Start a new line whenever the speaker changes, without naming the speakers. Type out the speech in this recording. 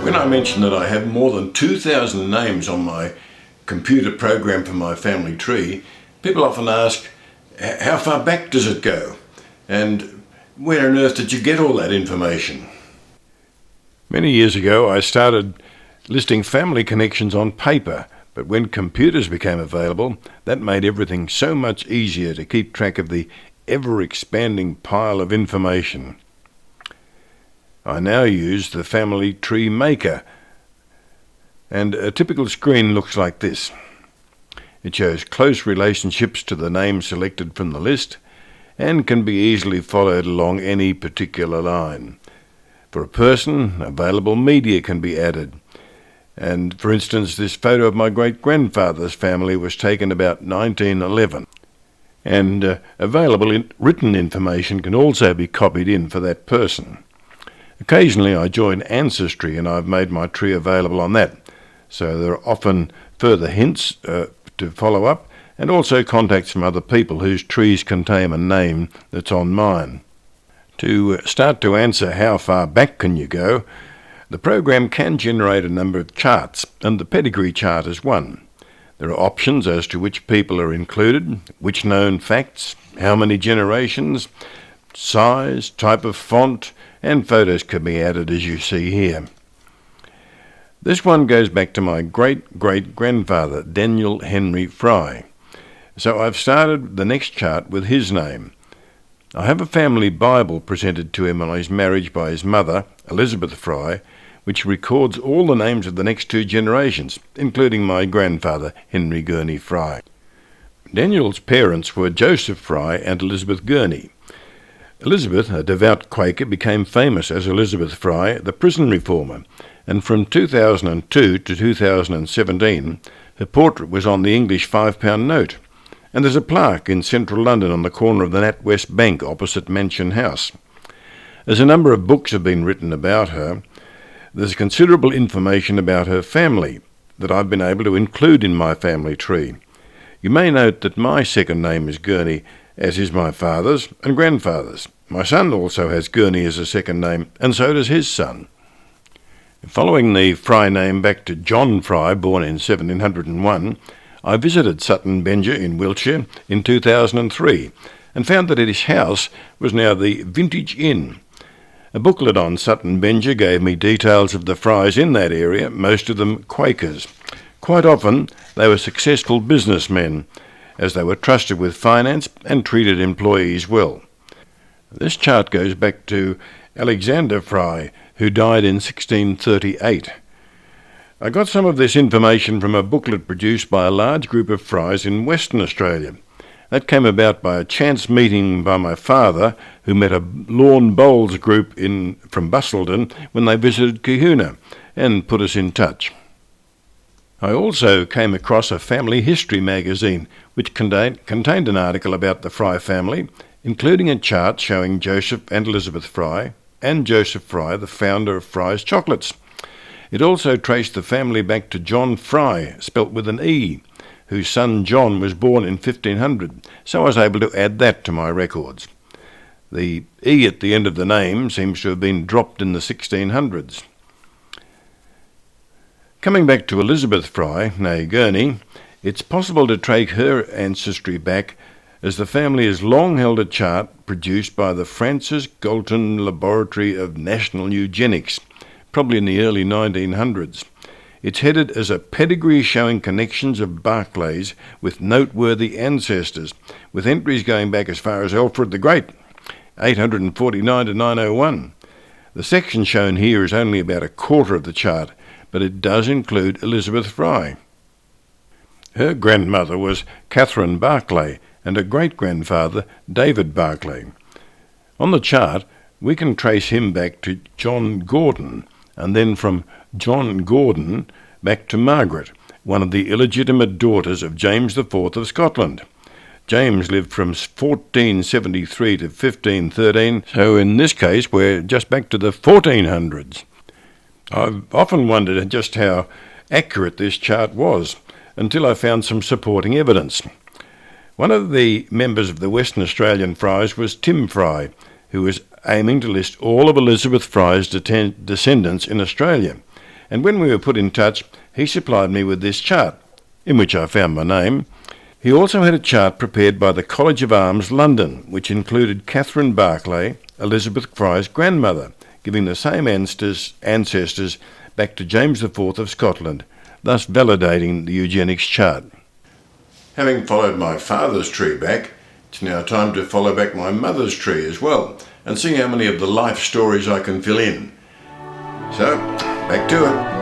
When I mention that I have more than 2,000 names on my computer program for my family tree, people often ask, how far back does it go? And where on earth did you get all that information? Many years ago I started listing family connections on paper, but when computers became available, that made everything so much easier to keep track of the ever-expanding pile of information. I now use the Family Tree Maker, and a typical screen looks like this. It shows close relationships to the names selected from the list and can be easily followed along any particular line. For a person, available media can be added. And for instance, this photo of my great-grandfather's family was taken about 1911. And available written information can also be copied in for that person. Occasionally I join Ancestry and I've made my tree available on that. So there are often further hints to follow up and also contacts from other people whose trees contain a name that's on mine. To start to answer how far back can you go, the program can generate a number of charts, and the pedigree chart is one. There are options as to which people are included, which known facts, how many generations, size, type of font, and photos can be added as you see here. This one goes back to my great-great-grandfather, Daniel Henry Fry. So I've started the next chart with his name. I have a family Bible presented to him on his marriage by his mother, Elizabeth Fry, which records all the names of the next two generations, including my grandfather, Henry Gurney Fry. Daniel's parents were Joseph Fry and Elizabeth Gurney. Elizabeth, a devout Quaker, became famous as Elizabeth Fry, the prison reformer, and from 2002 to 2017, her portrait was on the English £5 note, and there's a plaque in central London on the corner of the NatWest Bank opposite Mansion House. As a number of books have been written about her, there's considerable information about her family that I've been able to include in my family tree. You may note that my second name is Gurney, as is my father's and grandfather's. My son also has Gurney as a second name, and so does his son. Following the Fry name back to John Fry, born in 1701, I visited Sutton Benger in Wiltshire in 2003 and found that his house was now the Vintage Inn. A booklet on Sutton Benger gave me details of the Frys in that area, most of them Quakers. Quite often they were successful businessmen, as they were trusted with finance and treated employees well. This chart goes back to Alexander Fry, who died in 1638. I got some of this information from a booklet produced by a large group of Frys in Western Australia. That came about by a chance meeting by my father, who met a lawn bowls group from Busselton when they visited Kahuna, and put us in touch. I also came across a family history magazine which contained an article about the Fry family, including a chart showing Joseph and Elizabeth Fry, and Joseph Fry, the founder of Fry's Chocolates. It also traced the family back to John Fry, spelt with an E, whose son John was born in 1500, so I was able to add that to my records. The E at the end of the name seems to have been dropped in the 1600s. Coming back to Elizabeth Fry, née Gurney, it's possible to trace her ancestry back, as the family has long held a chart produced by the Francis Galton Laboratory of National Eugenics, probably in the early 1900s. It's headed as a pedigree showing connections of Barclays with noteworthy ancestors, with entries going back as far as Alfred the Great, 849 to 901. The section shown here is only about a quarter of the chart, but it does include Elizabeth Fry. Her grandmother was Catherine Barclay, and her great-grandfather David Barclay. On the chart, we can trace him back to John Gordon, and then from John Gordon back to Margaret, one of the illegitimate daughters of James IV of Scotland. James lived from 1473 to 1513, so in this case we're just back to the 1400s. I've often wondered just how accurate this chart was, until I found some supporting evidence. One of the members of the Western Australian Frys was Tim Fry, who was aiming to list all of Elizabeth Fry's descendants in Australia. and when we were put in touch, he supplied me with this chart, in which I found my name. He also had a chart prepared by the College of Arms, London, which included Catherine Barclay, Elizabeth Fry's grandmother, giving the same ancestors back to James IV of Scotland, thus validating the eugenics chart. Having followed my father's tree back, it's now time to follow back my mother's tree as well, and see how many of the life stories I can fill in. So, back to it.